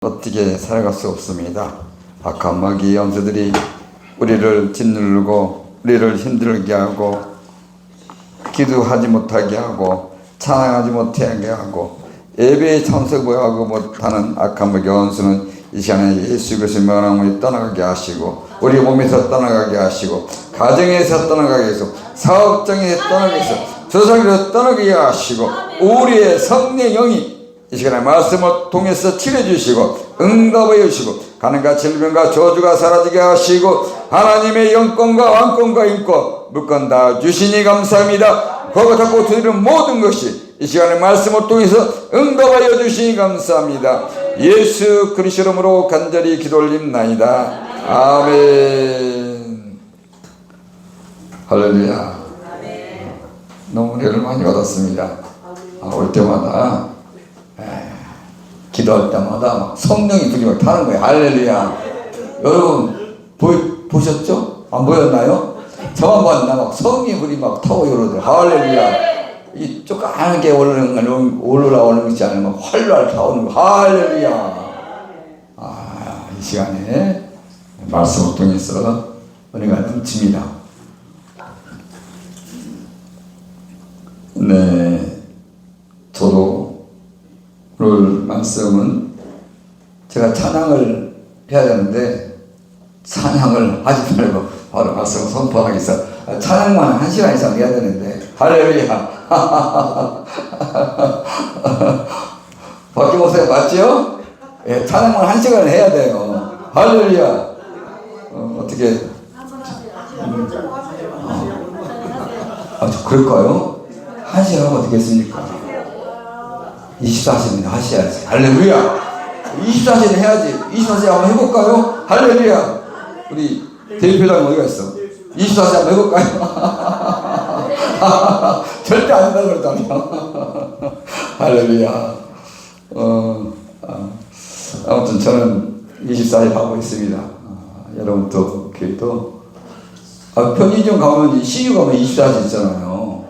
어떻게 살아갈 수 없습니다. 악한 마귀의 염소들이 우리를 짓누르고 우리를 힘들게 하고 기도하지 못하게 하고 찬양하지 못하게 하고 예배에 참석하고 못하는 악한 마귀의 염소는 이 시간에 예수 그리스도의 명함을 떠나가게 하시고 우리 몸에서 떠나가게 하시고 가정에서 떠나가게 하시고 사업장에서 떠나가게 하시고 조상에서 떠나가게 하시고 우리의 성령 영이 이 시간에 말씀을 통해서 치료해주시고 응답해 주시고 가난과 질병과 저주가 사라지게 하시고 하나님의 영권과 왕권과 인권 물권 다 주시니 감사합니다. 그거 잡고 드리는 모든 것이 이 시간에 말씀을 통해서 응답하여 주시니 감사합니다. 예수 그리스도 이름으로 간절히 기도 올립나이다. 아멘. 할렐루야. 너무 은혜를 많이 받았습니다. 올 때마다 기도할 때마다 막 성령이 불이 막 타는 거예요. 할렐루야. 여러분 보셨죠? 안 보였나요? 저만 봤나? 막 성령이 불이 막 타고 이러더라고요. 할렐루야. 이 쪼까하게 올라오는 것이 아니라 막 활활 타오는 거. 할렐루야. 이 시간에 말씀을 통해서 은혜가 넘칩니다. 네, 저도 오늘 말씀은 제가 찬양을 해야 되는데 찬양을 하지 말고 바로 말씀을 선포하기 위해서 찬양만 1시간 이상 해야 되는데 할렐루야. 박기모사님 맞죠? 예, 찬양만 1시간 해야 돼요. 할렐루야. 어떻게 그럴까요? 1시간 하면 되겠습니까? 24시는 하셔야지. 할렐루야. 24시는 해야지. 24시 한번 해볼까요? 할렐루야. 우리 대표장 어디가 있어? 24시 한번 해볼까요? 절대 안 한다고 그랬잖아요. 할렐루야. 아무튼 저는 24시 하고 있습니다. 여러분도 교회도 편의점 가면 CU 가면 24시 있잖아요.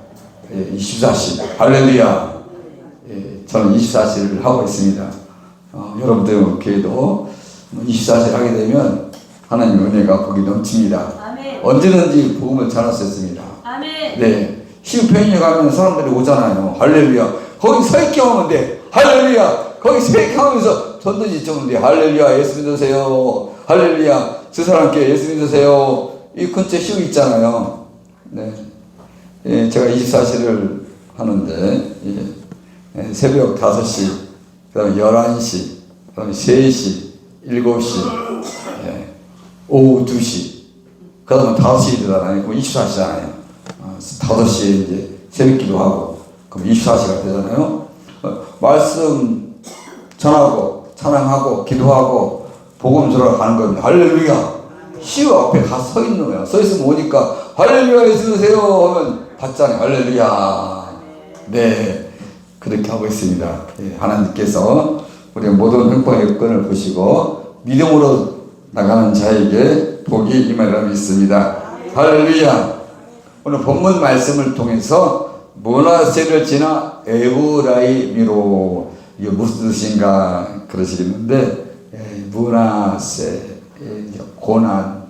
24시. 할렐루야. 저는 24시를 하고 있습니다. 여러분들 교회도 24시를 하게 되면 하나님 은혜가 거기 넘칩니다. 아멘. 언제든지 복음을 전할 수 있습니다. 아멘. 네, CU 편의점 가면 사람들이 오잖아요. 할렐루야. 거기 서 있게 하면 돼. 할렐루야. 거기 서 있게 하면서 전도지 주면 돼. 할렐루야. 예수 믿으세요. 할렐루야. 저 사람께 예수 믿으세요. 이 근처에 CU 있잖아요. 네, 제가 24시를 하는데 새벽 5시, 그 다음에 11시, 그 다음에 3시, 7시, 오후 2시, 그 다음에 5시 되잖아요. 그럼 24시잖아요. 5시에 이제 새벽 기도하고, 그럼 24시가 되잖아요. 말씀 전하고, 찬양하고, 기도하고, 복음 전하러 가는 겁니다. 할렐루야. CU 앞에 서 있는 거야. 서 있으면 오니까, 할렐루야, 예수 믿으세요 하면 받잖아요. 할렐루야. 네. 그렇게 하고 있습니다. 하나님께서 우리의 모든 형통의 여건을 보시고 믿음으로 나가는 자에게 복이 임하리라 믿습니다. 할렐루야. 오늘 본문 말씀을 통해서 므낫세를 지나 에브라임으로 이게 무슨 뜻인가 그러시겠는데 므낫세 고난,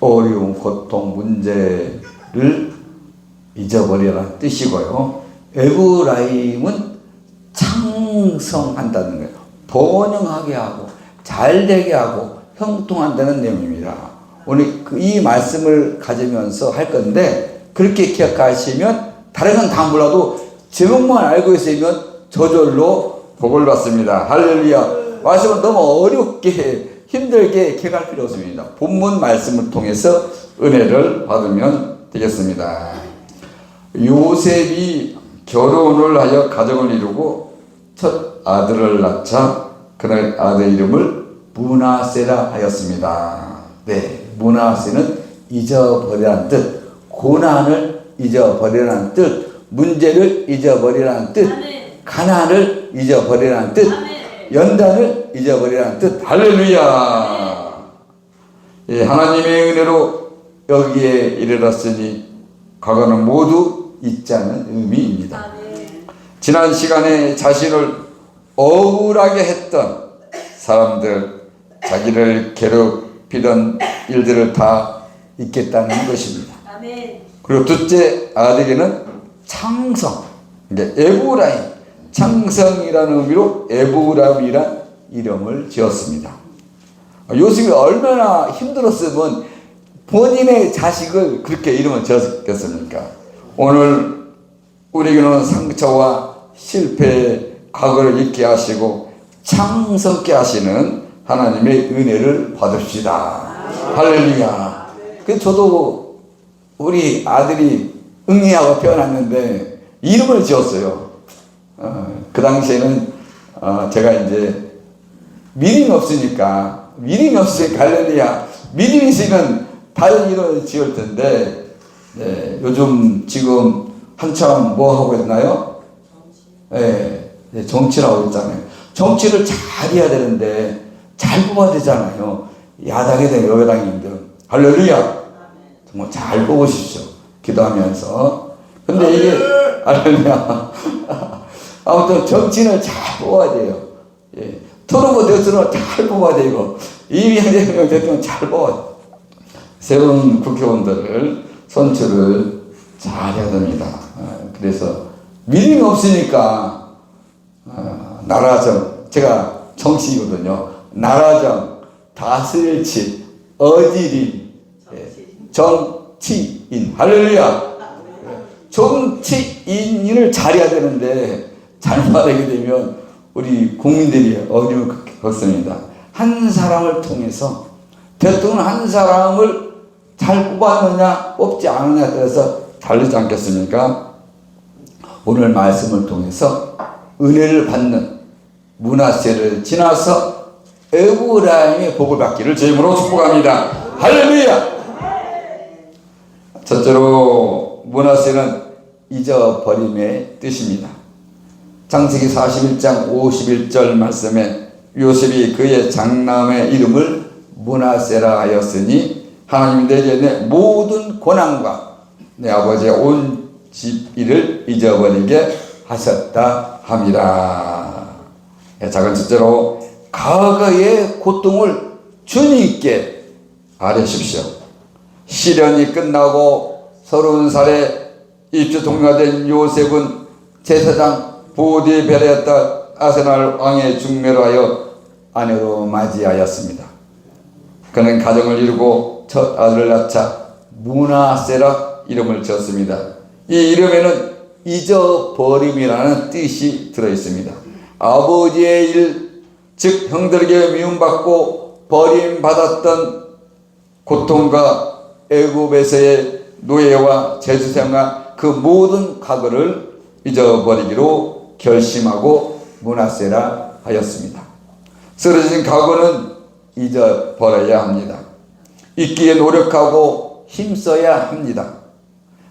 어려움, 고통, 문제를 잊어버리라는 뜻이고요. 에브라임은 창성한다는 거예요. 번영하게 하고 잘되게 하고 형통한다는 내용입니다. 오늘 이 말씀을 가지면서 할 건데 그렇게 기억하시면 다른 건 다 몰라도 제목만 알고 있으면 저절로 복을 받습니다. 할렐루야. 말씀은 너무 어렵게 힘들게 기억할 필요 없습니다. 본문 말씀을 통해서 은혜를 받으면 되겠습니다. 요셉이 결혼을 하여 가정을 이루고 첫 아들을 낳자 그날 아들 이름을 므낫세라 하였습니다. 네, 므낫세는 잊어버리라는 뜻, 고난을 잊어버리라는 뜻, 문제를 잊어버리라는 뜻, 가난을 잊어버리라는 뜻, 연단을 잊어버리라는 뜻. 할렐루야. 예, 하나님의 은혜로 여기에 이르렀으니 과거는 모두 잊지 않은 의미입니다. 지난 시간에 자신을 억울하게 했던 사람들, 자기를 괴롭히던 일들을 다 잊겠다는 것입니다. 아멘. 그리고 둘째 아들에게는 창성, 그러니까 에브라임, 창성이라는 의미로 에브라임이란 이름을 지었습니다. 요셉이 얼마나 힘들었으면 본인의 자식을 그렇게 이름을 지었겠습니까? 오늘 우리에게는 상처와 실패의 과거를 잊게 하시고 창성케 하시는 하나님의 은혜를 받읍시다. 할렐루야. 저도 우리 아들이 응이하고 태어났는데 이름을 지었어요. 그 당시에는 제가 이제 믿음이 없으니까 할렐루야. 믿음이 있으면 다른 이름을 지을 텐데 요즘 지금 한참 뭐 하고 있나요? 정치를 하고 있잖아요. 정치를 잘 해야 되는데 잘 뽑아야 되잖아요. 야당이든 여당이든 할렐루야. 정말 잘 뽑으십시오. 기도하면서. 근데 이게 할렐루야. 아무튼 정치는 잘 뽑아야 돼요. 트럼프 대통령 잘 뽑아야 되고 이명박 대통령 잘 뽑아야 돼요. 새로운 국회의원들을 선출을 잘 해야 됩니다. 그래서 믿음이 없으니까 나라정, 제가 정치이거든요. 나라정, 다스릴치, 어지린, 정치인. 할렐루야. 정치인을 잘해야 되는데 잘못하게 되면 우리 국민들이 어려움을 겪습니다. 한 사람을 통해서 대통령 한 사람을 잘 뽑았느냐 뽑지 않느냐에 따라서 다르지 않겠습니까? 오늘 말씀을 통해서 은혜를 받는 므낫세를 지나서 에브라임의 복을 받기를 제 이름으로 축복합니다. 할렐루야. 첫째로 므낫세는 잊어버림의 뜻입니다. 창세기 41장 51절 말씀에 요셉이 그의 장남의 이름을 므낫세라 하였으니 하나님 내게 내 모든 고난과 내 아버지의 온 집 일을 잊어버리게 하셨다 합니다. 작은 첫째로 과거의 고통을 주님께 아뢰십시오. 시련이 끝나고 30살에 입주 동료된 요셉은 제사장 보디벨의 딸 아세날 왕의 중매로 하여 아내로 맞이하였습니다. 그는 가정을 이루고 첫 아들을 낳자 므낫세라 이름을 지었습니다. 이 이름에는 잊어버림이라는 뜻이 들어있습니다. 아버지의 일, 즉 형들에게 미움받고 버림받았던 고통과 애굽에서의 노예와 제주생활 그 모든 과거를 잊어버리기로 결심하고 므낫세라 하였습니다. 쓰러진 과거는 잊어버려야 합니다. 잊기에 노력하고 힘써야 합니다.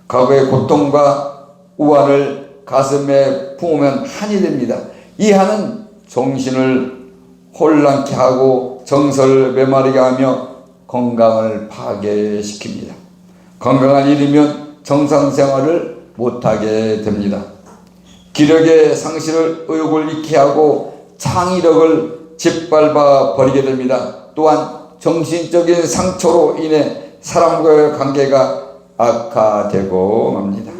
과거의 고통과 우환을 가슴에 품으면 한이 됩니다. 이 한은 정신을 혼란케 하고 정서를 메마르게 하며 건강을 파괴시킵니다. 건강을 잃으면 정상생활을 못하게 됩니다. 기력의 상실을 의욕을 잃게 하고 창의력을 짓밟아 버리게 됩니다. 또한 정신적인 상처로 인해 사람과의 관계가 악화되고 맙니다.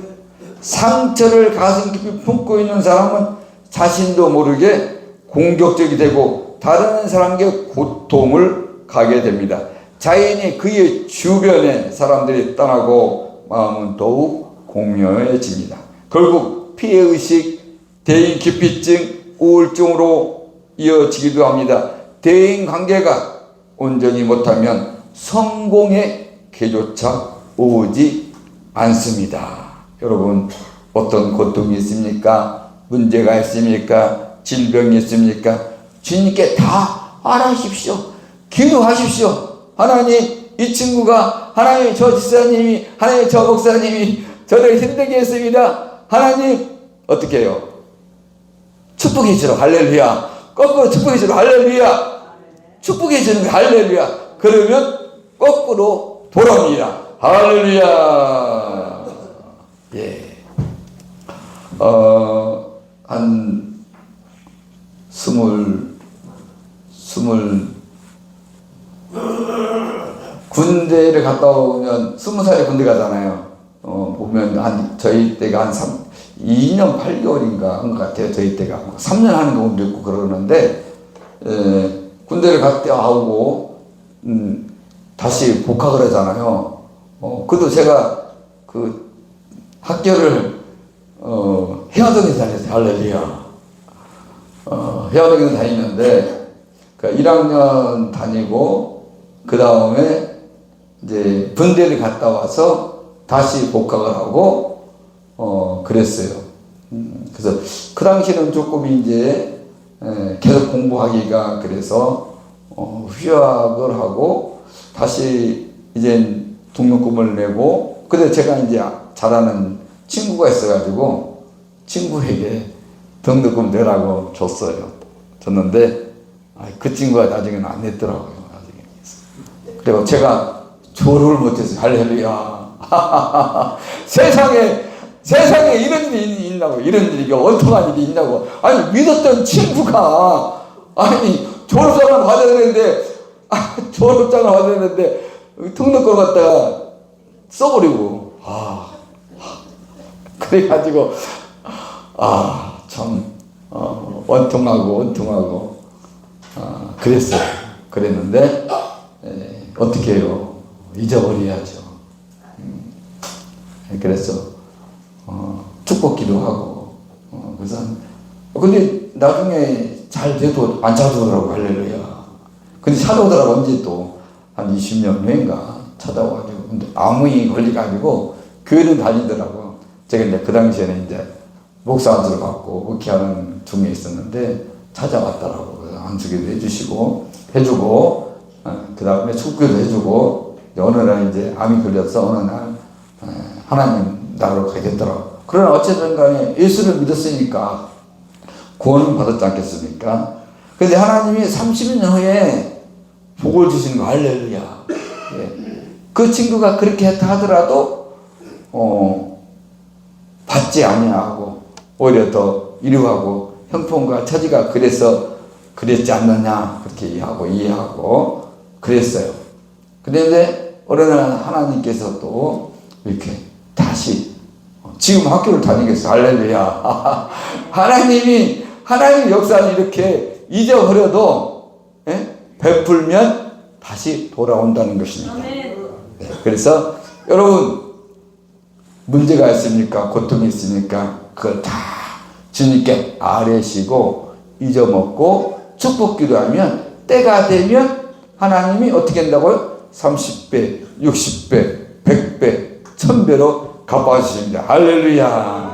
상처를 가슴 깊이 품고 있는 사람은 자신도 모르게 공격적이 되고 다른 사람에게 고통을 가게 됩니다. 자연히 그의 주변에 사람들이 떠나고 마음은 더욱 공허해집니다. 결국 피해의식, 대인기피증, 우울증으로 이어지기도 합니다. 대인관계가 온전히 못하면 성공의 기조차 오지 않습니다. 여러분, 어떤 고통이 있습니까? 문제가 있습니까? 질병이 있습니까? 주님께 다 알아십시오. 기도하십시오. 하나님, 이 친구가, 하나님, 저 집사님이, 하나님, 저 목사님이 저를 힘들게 했습니다. 하나님, 어떻게 해요? 축복해 주러 할렐루야. 거꾸로 축복해 주러 할렐루야. 축복해 주는 거 할렐루야. 그러면 거꾸로 돌아옵니다. 할렐루야. 예. 한 군대를 갔다 오면 20살에 군대 가잖아요. 보면 저희 때가 한 2년 8개월인가 한 것 같아요. 저희 때가 3년 하는 경우도 있고 그러는데, 군대를 갔다 오고 다시 복학을 하잖아요. 그래도 제가 그 학교를 해화동에 다녔어요. 할렐루야. 해화동에 다니는데, 그 1학년 다니고 그 다음에 이제 분대를 갔다 와서 다시 복학을 하고 그랬어요. 그래서 그 당시는 조금 이제 계속 공부하기가 그래서 휴학을 하고 다시 이제 등록금을 내고, 근데 제가 이제 잘하는 친구가 있어가지고 친구에게 등록금 내라고 줬는데 그 친구가 나중에는 안 냈더라고요. 나중에. 그리고 제가 졸업을 못했어요. 할렐루야. 세상에 이런 일이 있나고, 이런 일이 엉뚱한 일이 있냐고. 아니, 믿었던 친구가, 아니, 졸업장을 받아야 되는데, 졸업장을 받아야 되는데, 등록금 갖다가 써버리고, 그래가지고, 참, 원통하고, 그랬어요. 그랬는데, 어떻게 해요? 잊어버려야죠. 그래서 축복기도 하고, 그래서 근데 나중에 잘 돼도 안 찾아오더라고. 할렐루야. 근데 찾아오더라고. 언제 또 한 20년 후인가 찾아와가지고, 근데 암이 걸려가지고 교회는 다니더라고. 제가 이제 그 당시에는 이제 목사 안수를 받고 목회하는 중에 있었는데 찾아왔더라고. 그래서 안수기도 해주고 그 다음에 축구도 해주고, 어느 날 이제 암이 걸려서 어느 날 하나님 나라로 가겠더라고. 그러나 어쨌든 간에 예수를 믿었으니까 구원은 받았지 않겠습니까? 근데 하나님이 30년 후에 복을 주신 거. 할렐루야. 그 친구가 그렇게 했다 하더라도 받지 아니하고 오히려 더 이루하고 형편과 처지가 그래서 그랬지 않느냐, 그렇게 이해하고 그랬어요. 그런데 어느 날 하나님께서 또 이렇게 다시 지금 학교를 다니겠어요. 할렐루야. 하나님 역사는 이렇게 잊어버려도 베풀면 다시 돌아온다는 것입니다. 네, 그래서 여러분, 문제가 있습니까? 고통이 있습니까? 그걸 다 주님께 아뢰시고 잊어먹고 축복 기도하면 때가 되면 하나님이 어떻게 한다고요? 30배, 60배, 100배, 1000배로 갚아주십니다. 할렐루야.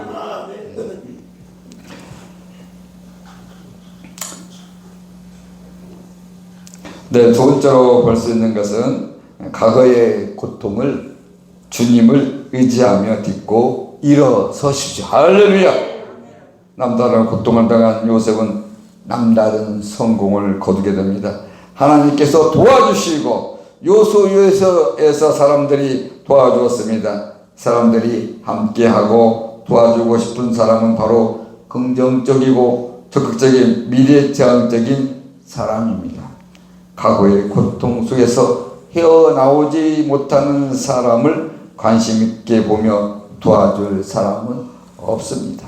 네, 두 번째로 볼 수 있는 것은 과거의 고통을 주님을 의지하며 딛고 일어서십시오. 할렐루야. 남다른 고통을 당한 요셉은 남다른 성공을 거두게 됩니다. 하나님께서 도와주시고 요소에서 사람들이 도와주었습니다. 사람들이 함께하고 도와주고 싶은 사람은 바로 긍정적이고 적극적인 미래지향적인 사람입니다. 과거의 고통 속에서 헤어나오지 못하는 사람을 관심 있게 보며 도와줄 사람은 없습니다.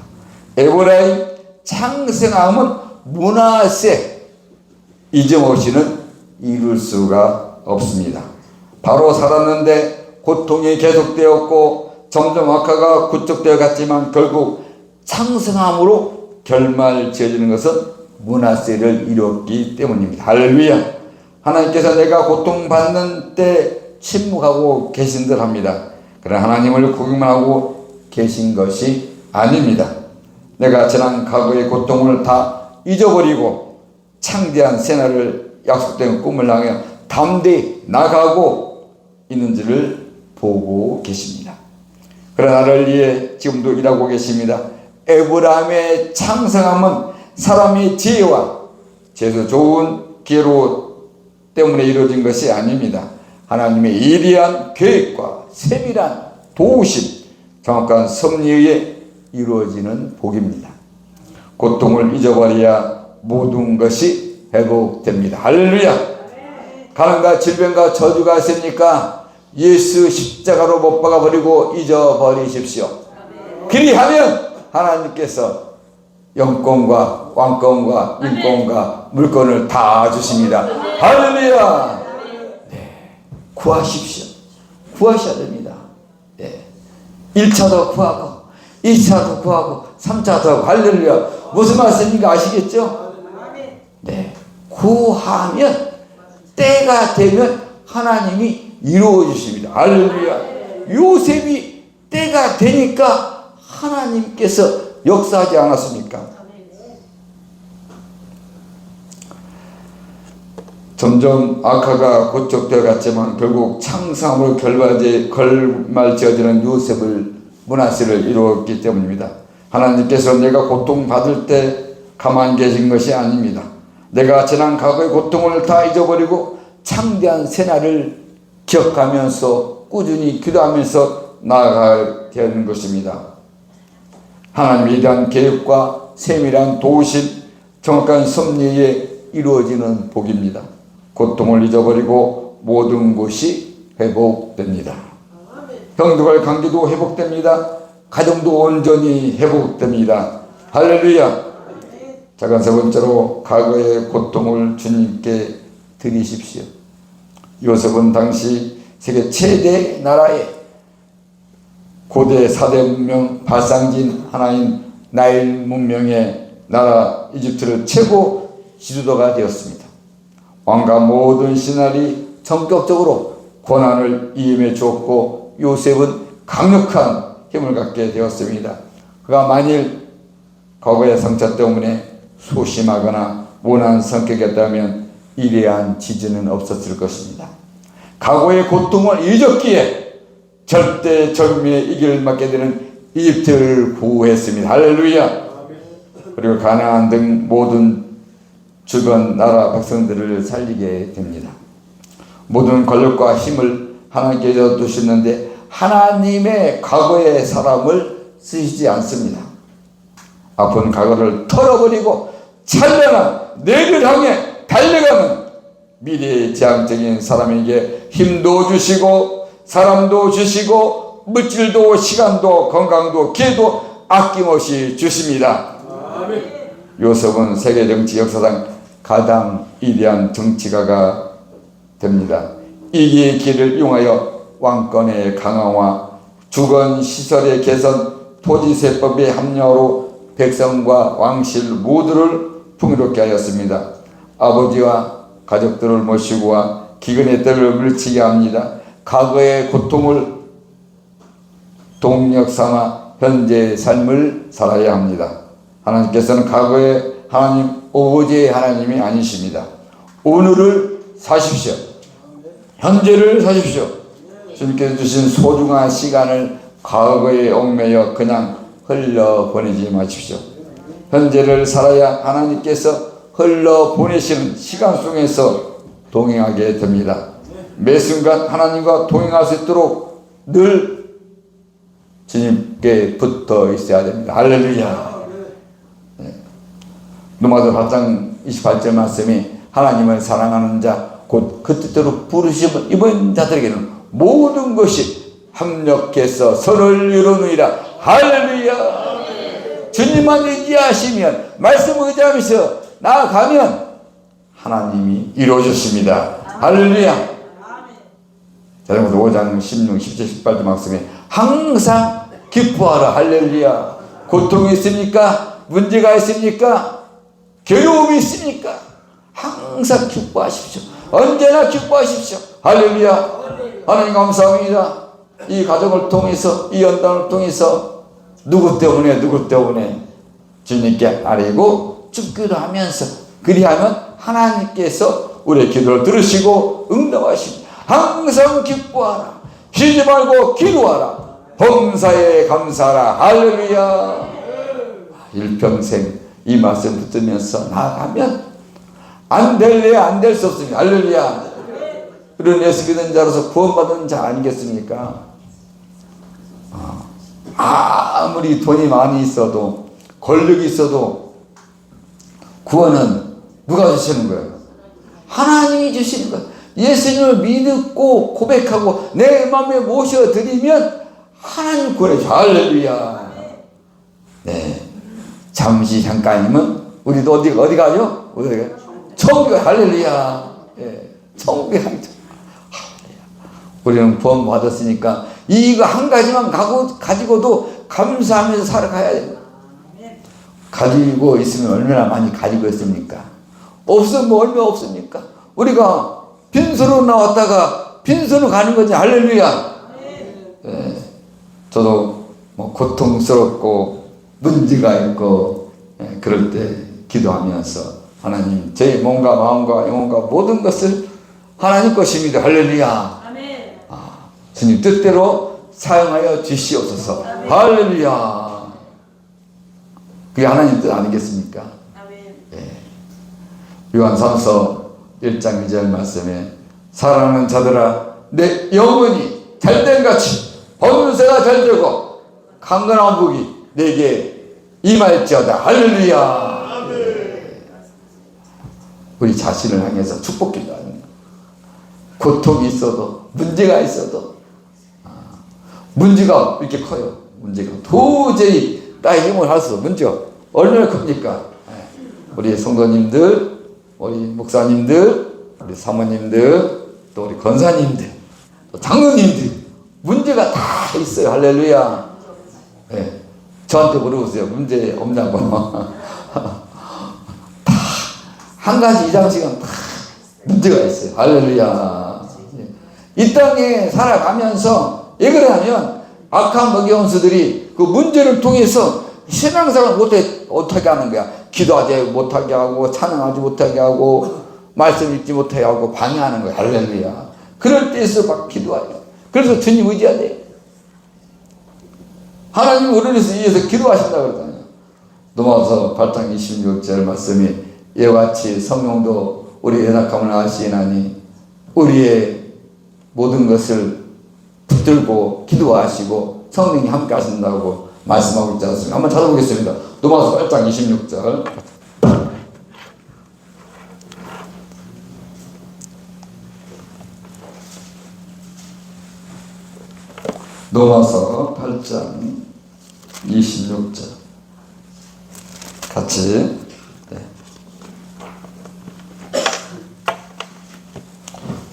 에브라임 창생함은 므낫세 잊어먹이는 이룰 수가 없습니다. 바로 살았는데 고통이 계속되었고 점점 악화가 구축되어 갔지만 결국 창생함으로 결말 지어지는 것은 므낫세를 이뤘기 때문입니다. 할렐루야. 하나님께서 내가 고통받는 때 침묵하고 계신들 합니다. 그러나 하나님을 구경만 하고 계신 것이 아닙니다. 내가 지난 과거의 고통을 다 잊어버리고 창대한 새날을 약속된 꿈을 향해 담대히 나가고 있는지를 보고 계십니다. 그러나 나를 위해 지금도 일하고 계십니다. 에브라임의 창성함은 사람의 지혜와 재수 좋은 기회로 때문에 이루어진 것이 아닙니다. 하나님의 예리한 계획과 세밀한 도우심, 정확한 섭리에 의해 이루어지는 복입니다. 고통을 잊어버려야 모든 것이 회복됩니다. 할렐루야. 가난과 질병과 저주가 있습니까? 예수 십자가로 못 박아버리고 잊어버리십시오. 그리하면 하나님께서 영권과 왕권과 인권과 물권을 다 주십니다. 할렐루야. 네. 구하십시오. 구하셔야 됩니다. 네. 1차도 구하고 2차도 구하고 3차도 할렐루야. 무슨 말씀인가 아시겠죠? 네. 구하면 때가 되면 하나님이 이루어 주십니다. 할렐루야. 요셉이 때가 되니까 하나님께서 역사하지 않았습니까? 점점 악화가 고쪽되어 갔지만 결국 창상으로 걸말지어지는 요셉을 문하세를 이루었기 때문입니다. 하나님께서 내가 고통받을 때 가만히 계신 것이 아닙니다. 내가 지난 과거의 고통을 다 잊어버리고 창대한 새날을 기억하면서 꾸준히 기도하면서 나아가야 되는 것입니다. 하나님에 대한 계획과 세밀한 도우심, 정확한 섭리에 이루어지는 복입니다. 고통을 잊어버리고 모든 것이 회복됩니다. 형제와 관계도 회복됩니다. 가정도 온전히 회복됩니다. 할렐루야. 자, 세 번째로 과거의 고통을 주님께 드리십시오. 요셉은 당시 세계 최대 나라의 고대 4대 문명 발상진 하나인 나일 문명의 나라 이집트를 최고 지도자가 되었습니다. 왕과 모든 신하들이 전격적으로 권한을 이임해 주었고 요셉은 강력한 힘을 갖게 되었습니다. 그가 만일 과거의 상처 때문에 소심하거나 모난 성격이었다면 이러한 지지는 없었을 것입니다. 과거의 고통을 잊었기에 절대 절미의 이기를 맞게 되는 이집트를 구했습니다. 할렐루야. 그리고 가나안 등 모든 주변 나라 백성들을 살리게 됩니다. 모든 권력과 힘을 하나님께서 두시는데 하나님의 과거의 사람을 쓰시지 않습니다. 아픈 과거를 털어버리고 찬란한 내일을 향해 달려가는 미래지향적인 사람에게 힘도 주시고 사람도 주시고 물질도 시간도 건강도 기회도 아낌없이 주십니다. 요셉은 세계 정치 역사상 가장 위대한 정치가가 됩니다. 이 길을 이용하여 왕권의 강화와 주거시설의 개선, 토지세법의 합리화로 백성과 왕실 모두를 풍요롭게 하였습니다. 아버지와 가족들을 모시고와 기근의 때를 물리치게 합니다. 과거의 고통을 동력 삼아 현재의 삶을 살아야 합니다. 하나님께서는 과거의 하나님, 오버제의 하나님이 아니십니다. 오늘을 사십시오. 현재를 사십시오. 주님께서 주신 소중한 시간을 과거에 얽매여 그냥 흘려보내지 마십시오. 현재를 살아야 하나님께서 흘러보내시는 시간 속에서 동행하게 됩니다. 매 순간 하나님과 동행할 수 있도록 늘 주님께 붙어 있어야 됩니다. 할렐루야. 네. 로마서 8장 28절 말씀이 하나님을 사랑하는 자 곧 그 뜻대로 부르심을 입은 자들에게는 모든 것이 합력해서 선을 이루느니라. 할렐루야. 주님만 의지하시면 말씀 의지하면서 나아가면 하나님이 이루어주십니다. 할렐루야. 자전거 5장 16, 17, 18절 말씀에 항상 기뻐하라. 할렐루야. 고통이 있습니까? 문제가 있습니까? 괴로움이 있습니까? 항상 기뻐하십시오. 언제나 기뻐하십시오. 할렐루야. 하나님 감사합니다. 이 가정을 통해서 이 연단을 통해서 누구 때문에 주님께 아뢰고 죽기도 하면서 그리하면 하나님께서 우리의 기도를 들으시고 응답하십니다. 항상 기뻐하라. 쉬지 말고 기도하라. 범사에 감사하라. 할렐루야. 일평생 이 말씀 붙들면서 나아가면 안 될래 안 될 수 없습니다. 할렐루야. 우리는 예수 믿는 자로서 구원받은 자 아니겠습니까? 아무리 돈이 많이 있어도 권력이 있어도 구원은 누가 주시는 거예요? 하나님이 주시는 거예요. 예수님을 믿고 고백하고 내 마음에 모셔드리면 하나님 구원해줘. 할렐루야. 네. 잠시 잠깐이면 우리도 어디 가죠? 천국에. 할렐루야. 네. 천국에 가죠. 우리는 구원 받았으니까 이거 한 가지만 가지고도 감사하면서 살아가야 돼요. 가지고 있으면 얼마나 많이 가지고 있습니까? 없으면 얼마 없습니까? 우리가 빈손으로 나왔다가 빈손으로 가는 거지. 할렐루야. 네. 저도 뭐 고통스럽고 문제가 있고 그럴 때 기도하면서 하나님 제 몸과 마음과 영혼과 모든 것을 하나님 것입니다. 할렐루야. 주님 뜻대로 사용하여 주시옵소서. 할렐루야. 그게 하나님 뜻 아니겠습니까? 예. 요한 3서 1장 2절 말씀에 사랑하는 자들아 내 영혼이 잘된 같이 번세가 잘되고 강건한 복이 내게 임할지어다. 할렐루야. 예. 우리 자신을 향해서 축복 기도하는 거. 고통이 있어도 문제가 있어도 문제가 이렇게 커요. 문제가 도저히 나의 힘을 할 수 없어. 문제가 얼마나 큽니까? 우리 성도님들, 우리 목사님들, 우리 사모님들, 또 우리 권사님들, 또 장로님들 문제가 다 있어요. 할렐루야. 네. 저한테 물어보세요. 문제 없냐고. 다 한 가지 이상씩은 다 문제가 있어요. 할렐루야. 이 땅에 살아가면서 왜 그러냐면 악한 먹이원수들이 그 문제를 통해서 신앙생활을 못하게 하는 거야. 기도하지 못하게 하고 찬양하지 못하게 하고 말씀 읽지 못하게 하고 방해하는 거야. 할렐루야. 그럴 때에서 막 기도하죠. 그래서 주님 의지해야 돼. 하나님 우리를 위해서 기도하신다 그러잖아요. 로마서 8장 26절 말씀이 이와 같이 성령도 우리의 연약함을 아시나니 우리의 모든 것을 붙들고 기도하시고 성령이 함께 하신다고 말씀하고 있지 않습니까? 한번 찾아보겠습니다. 로마서 8장 26절. 로마서 8장 26절 같이 네.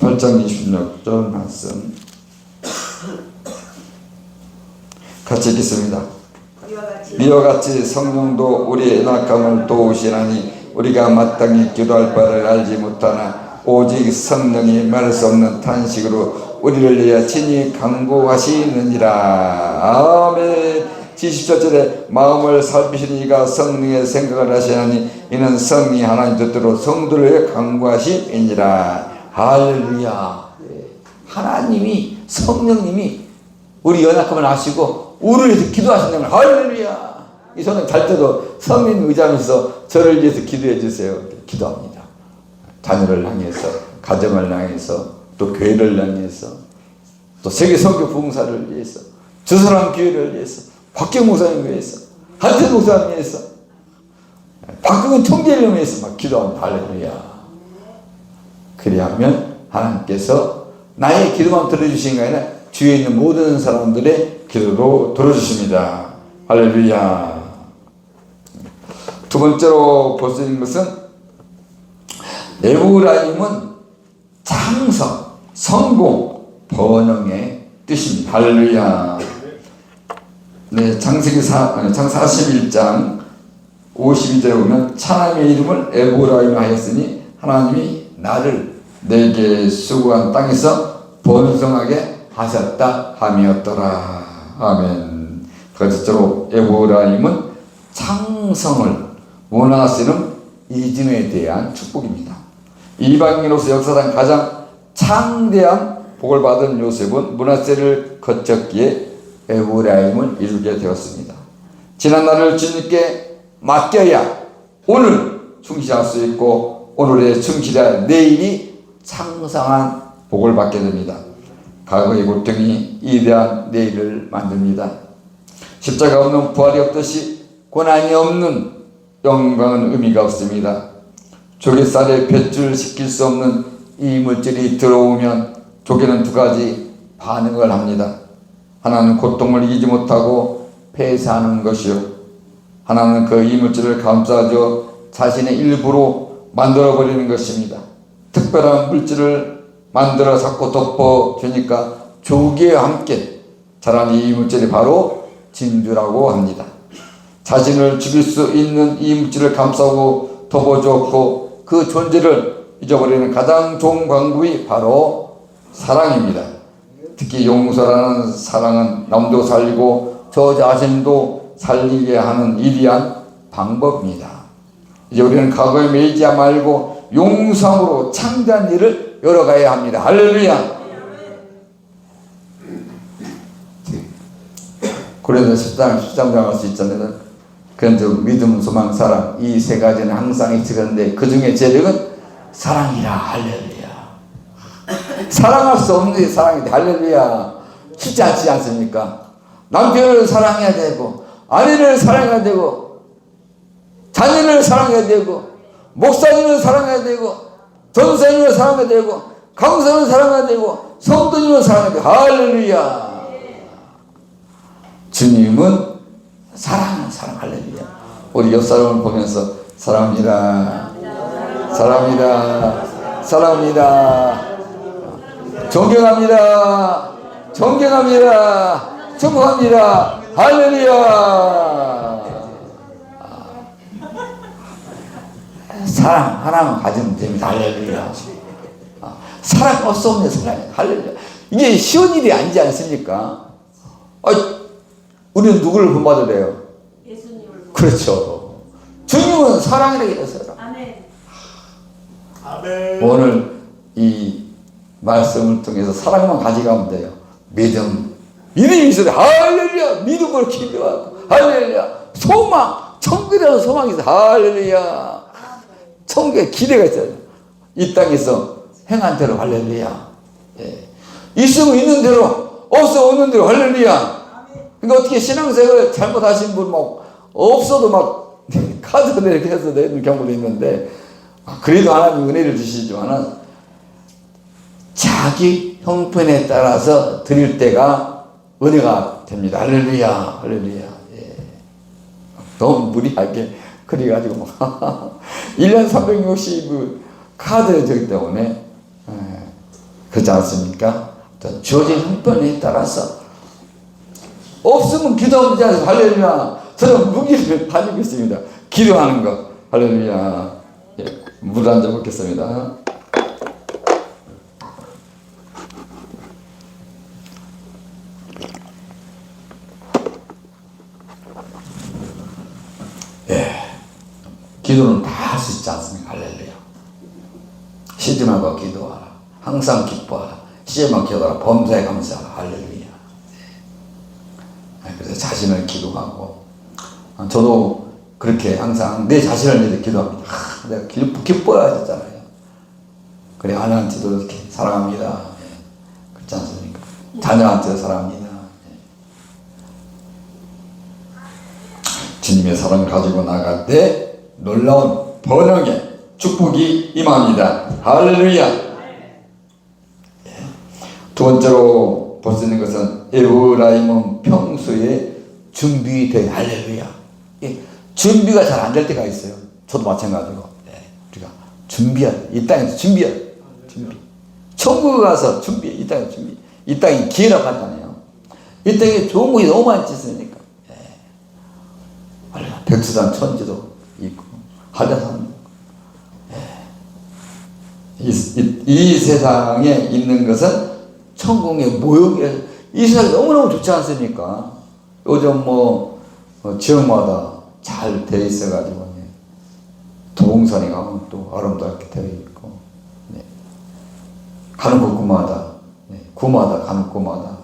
8장 26절 말씀 같이 읽겠습니다. 이와 같이 성령도 우리의 연약함을 도우시나니 우리가 마땅히 기도할 바를 알지 못하나 오직 성령이 말할 수 없는 탄식으로 우리를 위하여 친히 간구하시느니라. 아멘. 70절에 마음을 살피시는 이가 성령의 생각을 하시나니 이는 성령이 하나님 뜻대로 성도를 위해 간구하시니라. 할렐루야. 하나님이 성령님이 우리 연약함을 아시고 우리를 위해서 기도하신다는 거예요. 할렐루야. 이 저는 잘 때도 성령 의자면서 저를 위해서 기도해 주세요. 기도합니다. 자녀를 향해서, 가정을 향해서, 또 교회를 향해서, 또 세계 선교 부흥사를 위해서, 주사람 교회를 위해서, 박경 목사님 위해서, 한태 목사님 위해서, 박경은 총재를 위해서 막 기도합니다. 할렐루야. 그리하면 하나님께서 나의 기도만 들어주시는 게 아니라 주위에 있는 모든 사람들의 기도도 들어주십니다. 할렐루야. 두 번째로 볼 수 있는 것은 에브라임은 창성, 성공, 번영의 뜻입니다. 할렐루야. 네, 창세기 장 41장 52절에 보면 하나님의 이름을 에브라임 하였으니 하나님이 나를 내게 수고한 땅에서 번성하게 하셨다 함이었더라. 아멘. 그것처럼 에브라임은 창성을 원하시는 이즘에 대한 축복입니다. 이방인으로서 역사상 가장 창대한 복을 받은 요셉은 므낫세를 거쳤기에 에브라임을 이루게 되었습니다. 지난 날을 주님께 맡겨야 오늘 충실할 수 있고 오늘의 충실할 내일이 창성한 복을 받게 됩니다. 과거의 고통이 이대한 내일을 만듭니다. 십자가 없는 부활이 없듯이 고난이 없는 영광은 의미가 없습니다. 조개살에 뱃줄 시킬 수 없는 이 물질이 들어오면 조개는 두 가지 반응을 합니다. 하나는 고통을 이기지 못하고 폐사하는 것이요, 하나는 그 이물질을 감싸줘 자신의 일부로 만들어버리는 것입니다. 특별한 물질을 만들어 자꾸 덮어주니까 조개와 함께 자란 이 이물질이 바로 진주라고 합니다. 자신을 죽일 수 있는 이물질을 감싸고 덮어주었고 그 존재를 잊어버리는 가장 좋은 방법이 바로 사랑입니다. 특히 용서라는 사랑은 남도 살리고 저 자신도 살리게 하는 위대한 방법입니다. 이제 우리는 과거에 매이지 말고 용서함으로 창대한 일을 열어가야 합니다. 할렐루야. 고린도서 13장 갈 수 있잖아요. 그런 믿음, 소망, 사랑 이 세 가지는 항상 있었는데 그 중에 제일은 사랑이라. 할렐루야. 사랑할 수 없는 게 사랑인데 할렐루야. 쉽지 않습니까? 남편을 사랑해야 되고 아내를 사랑해야 되고 자녀를 사랑해야 되고 목사님을 사랑해야 되고 전사님을 사랑해야 되고 강사를 사랑해야 되고 성도님을 사랑해야 되고 할렐루야. 주님은 사랑 할렐루야. 우리 옆 사람을 보면서 사랑합니다. 사랑합니다. 사랑합니다. 존경합니다. 존경합니다. 축복합니다. 할렐루야. 사랑 하나만 가지면 됩니다. 할렐루야. 사랑 없으면 사랑. 할렐루야. 이게 쉬운 일이 아니지 않습니까? 우리는 누구를 본받아야 돼요? 예수님을. 그렇죠. 주님은 사랑이라고 했어요. 아멘. 아멘. 오늘 이 말씀을 통해서 사랑만 가져가면 돼요. 믿음이 있어요. 할렐루야. 믿음으로 기도하고 할렐루야. 소망, 천국이라는 소망이 있어요. 할렐루야. 천국에 기대가 있어요. 이 땅에서 행한 대로 할렐루야. 예. 있으면 있는 대로, 없으면 없는 대로 할렐루야. 그러니까 어떻게 신앙생활을 잘못하신 분 막 없어도 막 카드를 이렇게 해서 내는 경우도 있는데, 그래도 하나님 은혜를 주시지만은 자기 형편에 따라서 드릴 때가 은혜가 됩니다. 할렐루야. 할렐루야. 예. 너무 무리하게 그래가지고 막 1년 360 카드를 주기 때문에 그렇지 않습니까? 주어진 형편에 따라서 없으면 기도하면 되지. 할렐루야. 저는 무기를 가지고 있습니다. 기도하는 것. 할렐루야. 예. 물 한 잔 먹겠습니다. 예. 기도는 다 할 수 있지 않습니까? 할렐루야. 쉬지 말고 기도하라. 항상 기뻐하라. 쉬지 말고 기도하라. 범사에 감사하라. 할렐루야. 그래서 자신을 기도하고, 저도 그렇게 항상 내 자신을 위해서 기도합니다. 내가 기뻐야 되잖아요. 그래, 하나님한테도 이렇게 사랑합니다. 예. 그렇지 않습니까? 자녀한테도 사랑합니다. 예. 주님의 사랑을 가지고 나갈 때 놀라운 번영의 축복이 임합니다. 할렐루야. 예. 두 번째로 볼 수 있는 것은 에브라임은 평소에 준비돼. 할렐루야. 예. 준비가 잘 안 될 때가 있어요. 저도 마찬가지고. 네. 우리가 준비해야 돼. 이 땅에서 준비해야 돼. 준비. 천국에 가서 준비해. 이 땅에 준비. 이 땅이 기회라고 하잖아요. 이 땅에 좋은 것이 너무 많이 있으니까. 네. 백수단 천지도 있고, 한라산. 네. 이 세상에 있는 것은 천국의 모형이에요. 이 세상이 너무너무 좋지 않습니까? 요즘 지역마다 잘 되어 있어가지고, 도봉산에 가면 또 아름답게 되어 있고, 네. 가는 곳마다, 네. 구마다 가는 곳마다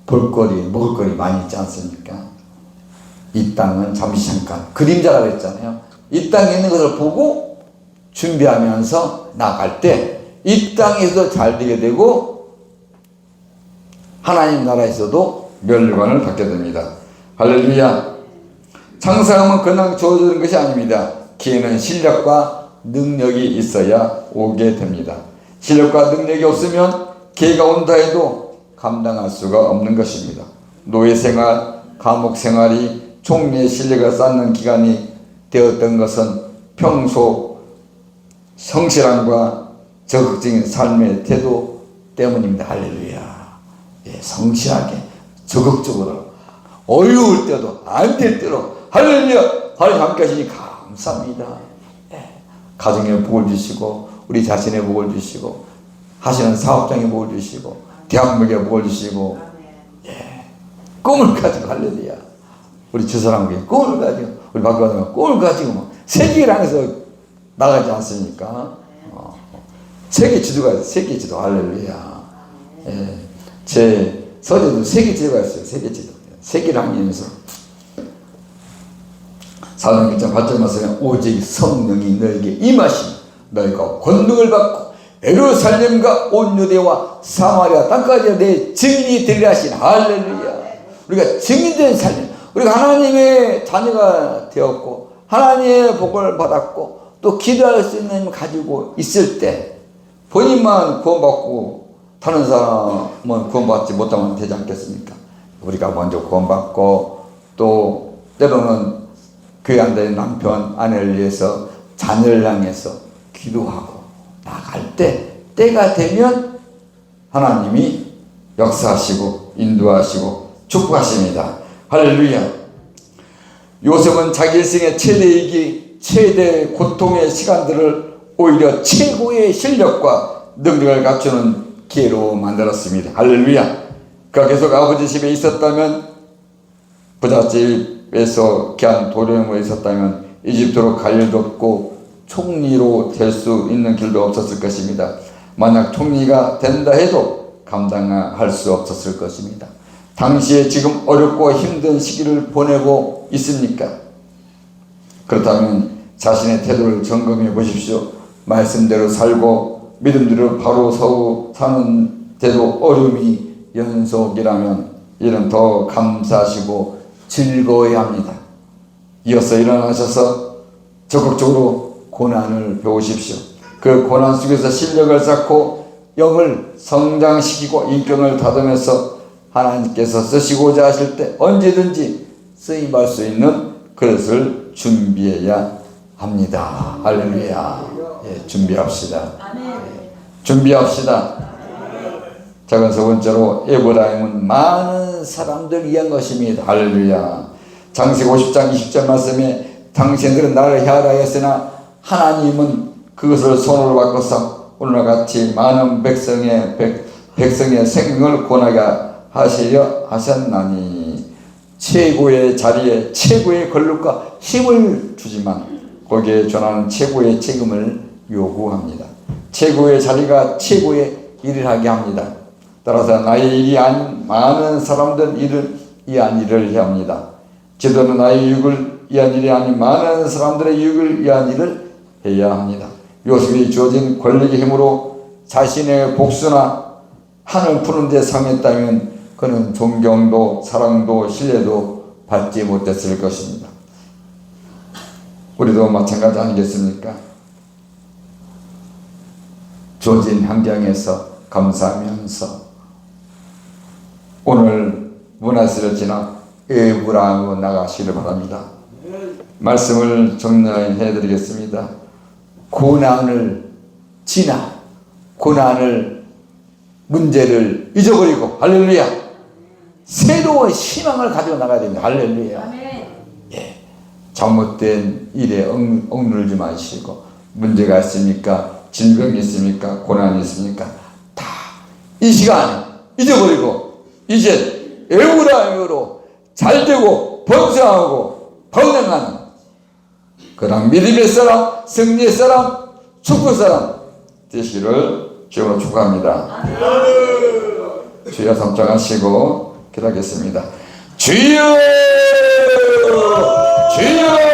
볼거리, 먹을거리 많이 있지 않습니까? 이 땅은 잠시 잠깐 그림자라고 했잖아요. 이 땅에 있는 것을 보고 준비하면서 나갈 때 이 땅에서 잘 되게 되고 하나님 나라에서도 멸관을 받게 됩니다. 할렐루야. 창세함은 그냥 주어지는 것이 아닙니다. 기회는 실력과 능력이 있어야 오게 됩니다. 실력과 능력이 없으면 기회가 온다 해도 감당할 수가 없는 것입니다. 노예 생활, 감옥 생활이 총리의 신뢰가 쌓는 기간이 되었던 것은 평소 성실함과 적극적인 삶의 태도 때문입니다. 할렐루야. 예, 성실하게 적극적으로 어려울 때도 안 될 때도 할렐루야 하나님 함께 하시니 감사합니다. 예, 가정에 복을 주시고 우리 자신의 복을 주시고 하시는 사업장에 복을 주시고 대한민국에 복을 주시고 예, 꿈을 가지고 할렐루야 우리 주사람에게 꿈을 가지고 우리 박과장은 꿈을 가지고 세계를 향해서 나가지 않습니까? 세계 지도가 있어요. 세계 지도 할렐루야. 예, 제 서재도 세계 지도가 있어요. 세계 지도. 세계를 향해서 사도행전 8절 말씀에 오직 성령이 너에게 임하시면 너희가 권능을 받고 예루살렘과 온 유대와 사마리아 땅까지 내 증인이 되리라 하신 할렐루야. 우리가 증인된 삶, 우리가 하나님의 자녀가 되었고 하나님의 복을 받았고 또 기도할 수 있는 힘을 가지고 있을 때 본인만 구원받고 다른 사람은 구원받지 못하면 되지 않겠습니까? 우리가 먼저 구원받고 또 때로는 교회 안 되는 남편, 아내를 위해서 자녀를 향해서 기도하고 나갈 때 때가 되면 하나님이 역사하시고 인도하시고 축복하십니다. 할렐루야. 요셉은 자기 일생의 최대 위기, 최대 고통의 시간들을 오히려 최고의 실력과 능력을 갖추는 기회로 만들었습니다. 할렐루야. 그가 계속 아버지 집에 있었다면, 부잣집에서 귀한 도령으로 있었다면 이집트로 갈 일도 없고 총리로 될 수 있는 길도 없었을 것입니다. 만약 총리가 된다 해도 감당할 수 없었을 것입니다. 당시에 지금 어렵고 힘든 시기를 보내고 있습니까? 그렇다면 자신의 태도를 점검해 보십시오. 말씀대로 살고 믿음대로 바로 서고 사는데도 어려움이 연속이라면 이는 더 감사하시고 즐거워야 합니다. 이어서 일어나셔서 적극적으로 고난을 배우십시오. 그 고난 속에서 실력을 쌓고 영을 성장시키고 인격을 다듬어서 하나님께서 쓰시고자 하실 때 언제든지 쓰임할 수 있는 그릇을 준비해야 합니다. 할렐루야. 예, 준비합시다. 예, 준비합시다. 자, 그래서 번째로 에브라임은 많은 사람들 위한 것입니다. 할렐루야. 장세기 50장 20절 말씀에 당신들은 나를 헤아라였으나 하나님은 그것을 손으로 바꿔서 오늘과 같이 많은 백성의 생명을 권하게 하시려 하셨나니. 최고의 자리에 최고의 권력과 힘을 주지만 거기에 전하는 최고의 책임을 요구합니다. 최고의 자리가 최고의 일을 하게 합니다. 따라서 나의 일이 아닌 많은 사람들 일을 위한 일을 해야 합니다. 지도는 나의 유익을 위한 일이 아닌 많은 사람들의 유익을 위한 일을 해야 합니다. 요셉이 주어진 권력의 힘으로 자신의 복수나 한을 푸는 데 상했다면 그는 존경도 사랑도 신뢰도 받지 못했을 것입니다. 우리도 마찬가지 아니겠습니까? 주어진 환경에서 감사하면서 오늘 문화시를 지나 에브라임으로 나가시길 바랍니다. 말씀을 정리해 드리겠습니다. 고난을 지나 고난을 문제를 잊어버리고 할렐루야 새로운 희망을 가지고 나가야 됩니다. 할렐루야. 예, 잘못된 일에 억누르지 마시고 문제가 있습니까? 질병이 있습니까? 고난이 있습니까? 다 이 시간에 잊어버리고 이제 에브라임으로 잘되고 번성하고 번영하는 그런 믿음의 사람, 승리의 사람, 축복의 사람 되시기를 주님으로 축복합니다. 주여 삼창하시고 기도하겠습니다. 주여 주여